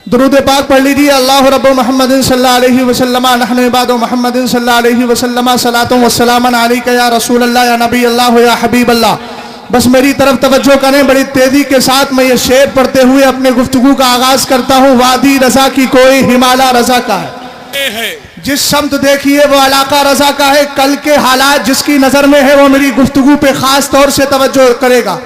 दुरूद पाक पढ़ लीजिए। अल्लाह रब्बु मुहम्मदिन सल्लल्लाहु अलैहि वसल्लम नहनु इबादु मुहम्मदिन सल्लल्लाहु अलैहि वसल्लम सलातु व सलामन अलैका या रसूल अल्लाह या नबी अल्लाह या हबीब अल्लाह। बस मेरी तरफ तवज्जो करें, बड़ी तेजी के साथ मैं ये शेर पढ़ते हुए अपने गुफ्तगू का आगाज करता हूँ। वादी रजा की कोई हिमालय रजा का है, जिस शब्द देखिए वो इलाका रजा का है। कल के हालात जिसकी नजर में है वो मेरी गुफ्तगू पे खास तौर से तवज्जो करेगा।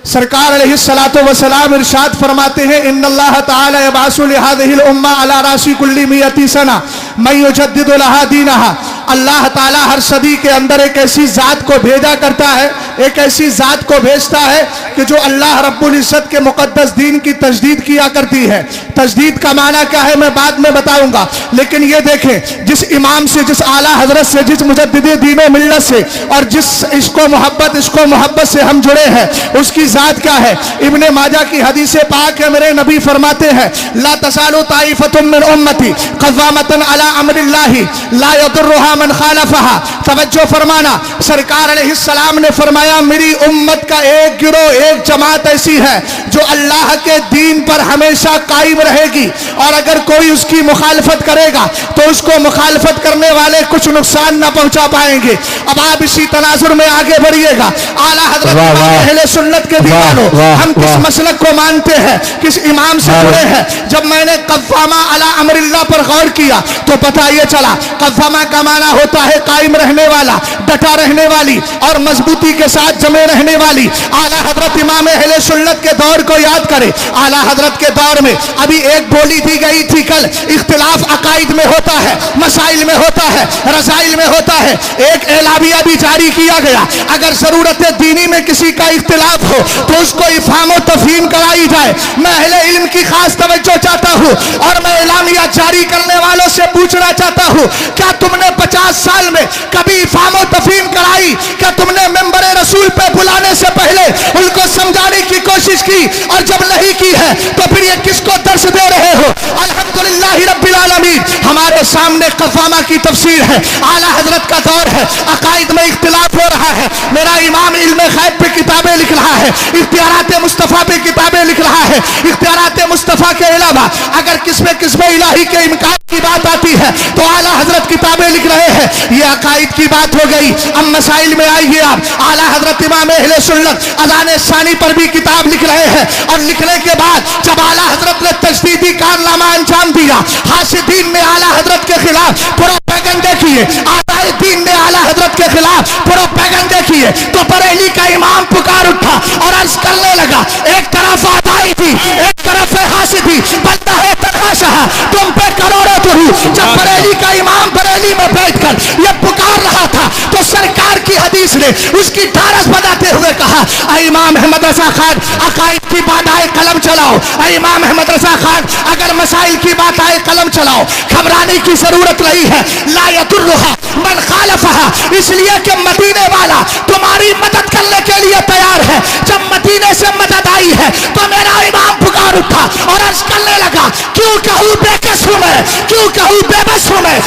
सरकार अलैहिस्सलातु वस्सलाम इरशाद फरमाते हैं, इन्नल्लाह तआला यबासु लिहादिहिल उम्मा अला रासी कुल्ली मियती सना मन युजद्दिदु लहा दीनहा। अल्लाह ताला हर सदी के अंदर एक ऐसी जात को भेजा करता है, एक ऐसी जात को भेजता है कि जो अल्लाह रब्बुल इज्जत के मुकद्दस दीन की तजदीद किया करती है। तजदीद का माना क्या है मैं बाद में बताऊंगा, लेकिन ये देखें, जिस इमाम से, जिस आला हजरत से, जिस मुजद्दिद दीन मिल्लत से और जिस इसको मोहब्बत से हम जुड़े हैं, उसकी जात क्या है। इब्ने माजा की हदीस पाक है, मेरे नबी फरमाते हैं, ला तसालु ताइफतुम मिन उम्मती क़वामतन अला अम्रिल्लाहि ला यदुर्रुहा मन खालफहा। तवज्जो फरमाना, सरकार अलैहिस्सलाम ने फरमाया, मेरी उम्मत का एक गिरोह, एक जमात ऐसी है जो अल्लाह के दीन पर हमेशा कायम रहेगी, और अगर कोई उसकी मुखालफत करेगा तो उसको मुखालफत करने वाले कुछ नुकसान न पहुंचा पाएंगे। अब आप इसी तनाजुर में आगे बढ़िएगा। आला हजरत अहले सुन्नत के दीवानों, हम किस मसलक को मानते हैं, किस इमाम से जुड़े हैं। जब मैंने कव्वामा अला अम्रिल्लाह पर गौर किया तो पता ये चला, कव्वामा का माना होता है कायम रहने वाला, डटा रहने वाली और मजबूती के साथ जमे रहने वाली। आला हजरत इमाम अहले सुन्नत के दौर को याद करें। आला हजरत के दौर में अभी एक बोली दी गई थी कल, इख्तिलाफ अकाइद में होता है, मसाइल में होता है, रसाइल में होता है। एक एलाबिया भी जारी किया गया, अगर जरूरत दीनी में किसी का इख्तिलाफ हो तो उसको इफहाम व तफहीम कराई जाए। मैं अहले इल्म की खास तवज्जो चाहता हूँ और मैं एलामिया जारी करने वालों से पूछना चाहता हूँ, क्या तुमने 50 साल में कभी इफहाम व तफहीम कराई? क्या तुमने मेंबरे रसूल पे बुलाने से पहले उनको समझाने की कोशिश की? और जब नहीं की है तो फिर ये किसको दर्श दे रहे हो? अल्हम्दुलिल्लाह रब्बिल आलमीन, हमारे सामने कव्वामा की तफसीर है, आला हजरत का दौर है, अकाइद में इख्तिलाफ हो रहा है। मेरा इमाम इल्मे गैब पे किताबें लिख रहा है, इख्तियारात मुस्तफ़ा पे किताबें लिख रहा है। इख्तियारात मुस्तफ़ा के अलावा अगर किस्म इलाही के इम्कान की बात आती है तो आला हजरत किताबें लिख रहे हैं। ये अकाइद की बात हो गई। अब मसाइल में आइए आप। आला हजरत इमाम अहले सुन्नत अज़ान सानी पर भी किताब लिख रहे हैं, और लिखने के बाद जब आला हजरत ने तजदीदी कारनामा अंजाम दिया, हासिदीन ने आला हजरत के खिलाफ प्रोपेगेंडे किए, आदाए दीन ने आला हजरत के खिलाफ प्रोपेगेंडे किए, तो बरेली का इमाम पुकार उठा और अर्ज करने लगा, एक तरफ आदाई थी, एक तरफ हासिदी, बनता है तनाशाह, तुम पे करोड़ों तुरु। जब बरेली का इमाम बरेली में बैठकर ये पुकार रहा था तो सरकार की हदीस ने उसकी ढारस बनाते हुए कहा, इमाम अहमद रजा खान, अकाइद की बात आए कलम चलाओ। इमाम अहमद रजा खान, अगर मसाइल की बात आए कलम चलाओ, घबराने की जरूरत नहीं है। ला यदुर्रुहा मन खालफहा, इसलिए कि मदीने वाला तुम्हारी मदद करने के लिए तैयार है। जब मदीने से मदद आई है तो मेरा इमाम पुकार उठा और अर्ज करने लगा, क्यों कहूँ बेकस हूँ मैं, क्यों कहूँ बेबस हूँ मैं,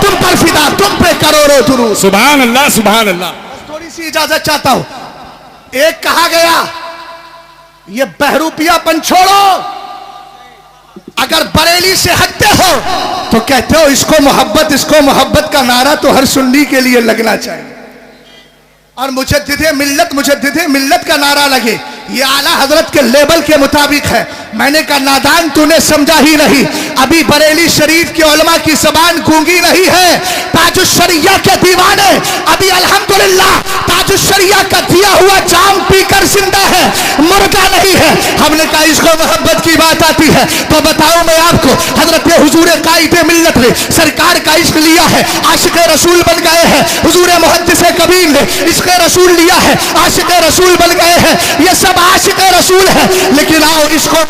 तुम पर फिदा, तुम पे करोड़ों दुरूद। सुभान अल्लाह, सुभान अल्लाह। थोड़ी सी इजाजत चाहता हूं। एक कहा गया, ये बहरूपियापन छोड़ो, अगर बरेली से हटते हो तो कहते हो इसको मोहब्बत का नारा तो हर सुन्नी के लिए लगना चाहिए, और मुजद्दिदे मिल्लत का नारा लगे। ये आला हजरत के लेबल के मुताबिक है। मैंने कहा, नादान तूने समझा ही नहीं, अभी बरेली शरीफ के उलमा की जबान गूंगी नहीं है। ताजुश्शरिया के दीवाने अभी अल्हम्दुलिल्लाह ताजुश्शरिया का दिया हुआ जाम पीकर जिंदा है, मुर्दा नहीं है। हमने कहा इसको मोहब्बत की बात आती है तो बताओ मैं आपको, हजरत हुजूर कायदे मिल्लत ने सरकार का इश्क लिया है, आशिक रसूल बन गए हैं। हुजूर मुहद्दिस कबीर ने इश्क रसूल लिया है, आशिक रसूल बन गए हैं। ये सब आशिक रसूल है, लेकिन आओ इसको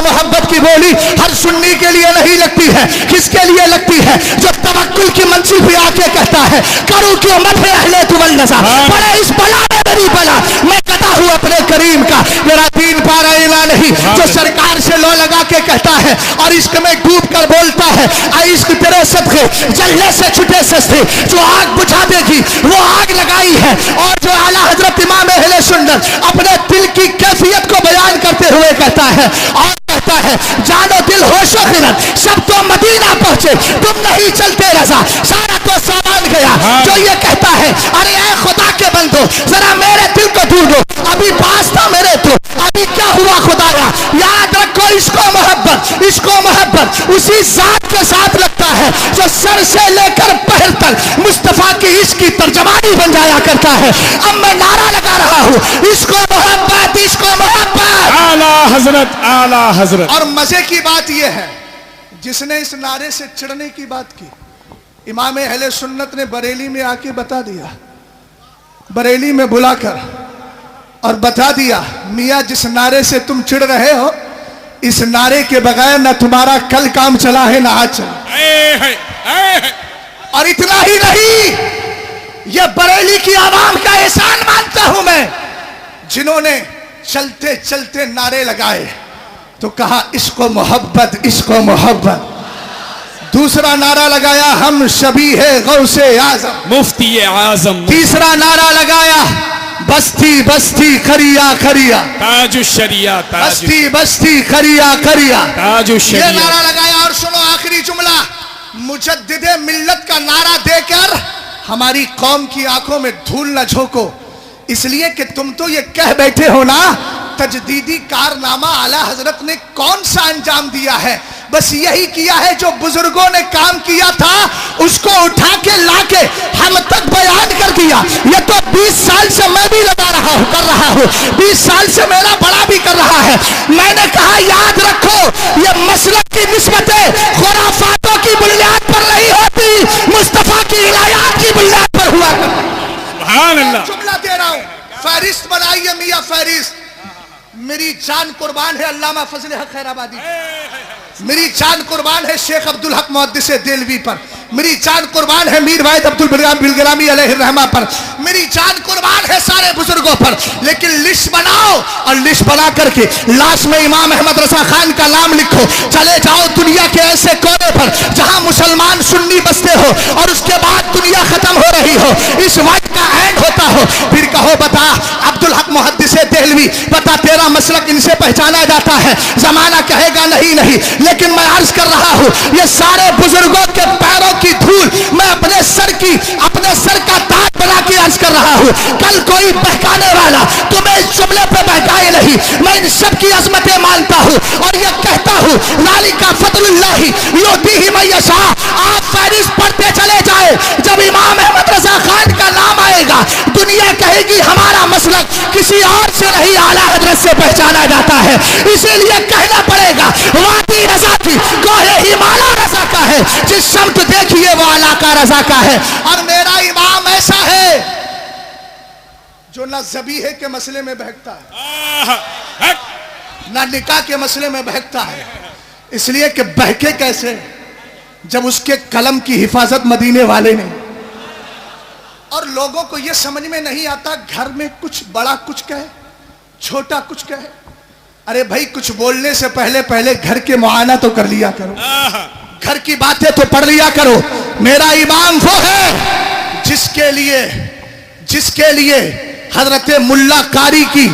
मोहब्बत की बोली हर सुन्नी के लिए नहीं लगती है। किसके लिए लगती है? जो तवक्कुल की मंजिल पे आके कहता है, करूं क्यों मत अहले तुवल नज़ा, बड़े इस बला में मेरी बला, मैं कता हूं अपने करीम का, मेरा दीन पारा इला नहीं। जो सरकार से लो लगा के कहता है और इश्क में डूब कर बोलता है, इश्क तेरे सदके जलने से छुटे सस्ते, जो आग बुझा देगी वो आग लगाई है। और जो आला हजरत इमाम अहले सुन्नत अपने दिल की कैफियत को बयान करते हुए कहता है, और कहता है है जानो दिल होशो खिरत सब तो मदीना पहुंचे तुम नहीं चलते रजा सारा तो सामान गया जो ये कहता है अरे ऐ खुदा के बंदो जरा मेरे दिल को ढूंढो अभी पास था मेरे तो अभी क्या हुआ खुदाया याद रखो इसको मोहब्बत उसी जात के साथ लगता है जो सर से लेकर पैर तक मुस्तफा की इश्क की तर्जमानी बन जाया करता है। अब मैं नारा लगा रहा हूँ इसको मोहब्बत आला हजरत। और मजे की बात यह है जिसने इस नारे से चिढ़ने की बात की इमाम अहले सुन्नत ने बरेली में आके बता दिया, बरेली में बुलाकर और बता दिया मियाँ जिस नारे से तुम चिढ़ रहे हो इस नारे के बगैर न तुम्हारा कल काम चला है ना आज चला। और इतना ही नहीं यह बरेली की आवाम का एहसान मानता हूं मैं जिन्होंने चलते चलते नारे लगाए तो कहा इसको मोहब्बत। दूसरा नारा लगाया हम शबी है गौसे आजम मुफ्ती आजम। तीसरा नारा लगाया बस्ती बस्ती खरिया खरिया ताजु शरिया बस्ती खरिया खरिया ताजु शरिया। ये नारा लगाया। और सुनो आखिरी जुमला मुजद्दिदे मिल्लत का नारा देकर हमारी कौम की आंखों में धूल न झोंको इसलिए कि तुम तो ये कह बैठे हो ना तजदीदी कारनामा आला हजरत ने कौन सा अंजाम दिया है बस यही किया है जो बुजुर्गों ने काम किया था उसको उठा के लाके हम तक बयान कर दिया। ये तो 20 साल से मैं भी कर रहा हूँ 20 साल से मेरा बड़ा भी कर रहा है। मैंने कहा याद रखो ये मसलक की निस्बतें खुराफातों की बुनियाद पर नहीं होती मुस्तफा की इलायात की बुनियाद पर हुआ करती। जुमला दे रहा हूँ फहरिस्त बनाइए मियाँ फहरिस्त। मेरी जान कुर्बान है अल्लामा फजल हक खैराबादी, मेरी जान कुर्बान है शेख अब्दुल हक मुहद्दिस देलवी पर, मेरी जान कुर्बान है मीर वाहिद अब्दुल बिलगरामी अलैहिर्रहमा पर, मेरी जान कुर्बान है सारे बुजुर्गों पर। लेकिन लिस्ट बनाओ और लिस्ट बना करके लाश में इमाम अहमद रजा खान का नाम लिखो, चले जाओ दुनिया के ऐसे कोने पर जहां मुसलमान सुन्नी बसते हो और उसके बाद दुनिया खत्म हो रही हो, इस वक्त का एंड होता हो, फिर कहो बता अब्दुल हक मुहद्दिस देलवी बता तेरा मसलक इनसे पहचाना जाता है। जमाना कहेगा नहीं, लेकिन मैं अर्ज कर रहा हूं ये सारे बुजुर्गों के पैरों की धूल मैं अपने सर का ताज बना के अर्ज कर रहा हूं। कल कोई बहकाने वाला तुम्हें इस जुमले पे बहकाए नहीं, मैं इन सब की अजमतें मानता हूं और ये कहता हूं नालिका फतलुल्लाहि युतीहि मन यशा। आप फहरिस्त पढ़ते चले जाए, जब इमाम अहमद रजा खान का नाम आएगा दुनिया कहेगी हमारा मसलक किसी और से नहीं आला हजरत से पहचाना जाता है। इसीलिए कहना पड़ेगा वादी रजा की कोहे हिमाला रजा का है, जिस शब्द देखिए वो आला का रजा का है। और मेरा इमाम ऐसा है जो ना ज़बीहे के मसले में बहकता है ना निकाह के मसले में बहकता है, इसलिए कि बहके कैसे जब उसके कलम की हिफाजत मदीने वाले ने। और लोगों को यह समझ में नहीं आता घर में कुछ बड़ा कुछ कहे छोटा कुछ कहे। अरे भाई कुछ बोलने से पहले घर के मुआयना तो कर लिया करो, घर की बातें तो पढ़ लिया करो। मेरा इमाम वो है जिसके लिए हजरत मुल्ला कारी की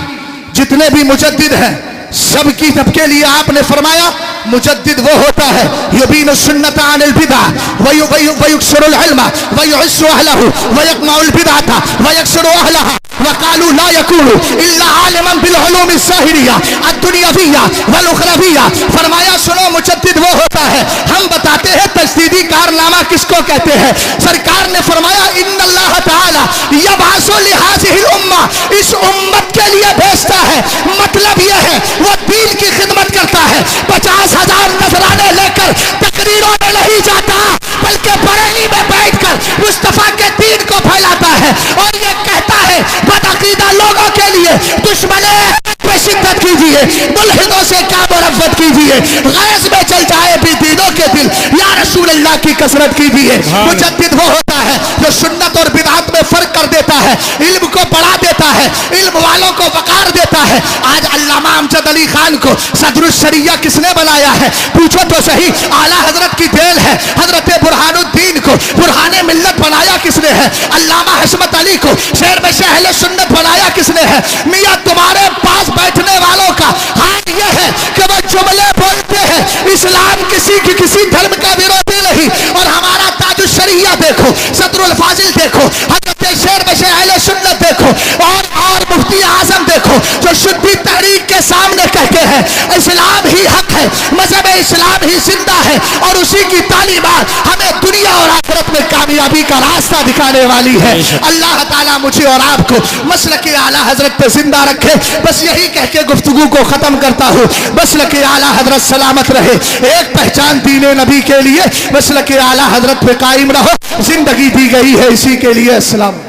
जितने भी मुजद्दिद हैं सबके लिए आपने फरमाया मुजद्दिद वो होता है युबीनु सुन्नत अनिल बिदा वयुक्सिरुल इल्म वयुइस्सु अहलहु वयकमाउल बिदाता वयक्सिरु अहलहा वकालू ला यकूनु इल्ला आलिमन बिल उलूम ज़ाहिरिया अद-दुनियाविया वल उखरविया। फरमाया सुनो मुजद्दिद वो होता है, हम बताते हैं तजदीदी कारनामा किसको कहते हैं। सरकार ने फरमाया इन्नल्लाह तआला यबअसु लिहाज़िहिल उम्मा, इस उम्मत के लिए भेजता है। मतलब यह है वो दीन की खिदमत करता है। 50,000 नजराने लेकर तकरीरों में नहीं जाता बल्कि बरेली में बैठकर मुस्तफा के दीन को फैलाता है और ये कहता है बदअकीदा लोगों के लिए दुश्मने पे शिद्दत कीजिए, मुल्हिदों से क्या मुरव्वत कीजिए, गैज़ में चल जाए भी दीनों के दिल, या रसूल अल्लाह की कसरत कीजिए। मुजद्दिद वो होता है जो सुन्नत और बिदअत में फर्क कर देता है, इल्म को बढ़ा देता है, इल्म वालों को वकार देता है। आज अल्लामा अमजद अली खान को सदरुल शरिया किसने बनाया है? पूछो तो सही। आला हजरत की देन है। हजरत बुरहानुद्दीन को बुरहाने मिल्लत बनाया किसने है? अल्लामा हशमत अली को शेर में से अहले सुन्नत बनाया किसने है? मियां तुम्हारे पास बैठने वालों का हाल ये है कि वो जुमले बोलते हैं इस्लाम किसी धर्म का विरोधी नहीं, और हमारा ताजुल शरिया देखो, सदरुल फाजिल देखो, हजरत शेर में से अहले सुन्नत देखो, और मुफ्ती आजम देखो जो शुद्धी तहरीक के सामने कहते हैं इस्लाम ही हक है, मजहब इस्लाम ही जिंदा है, और उसी की तालीमात हमें दुनिया और आखिरत में कामयाबी का रास्ता दिखाने वाली है। अल्लाह ताला मुझे और आपको मसलक आला हजरत पे जिंदा रखे। बस यही कह के गुफ्तगू को खत्म करता हूँ। मसलक आला हजरत सलामत रहे। एक पहचान दीने नबी के लिए मसलक आला हजरत पे कायम रहो। जिंदगी दी गई है इसी के लिए। अस्सलाम।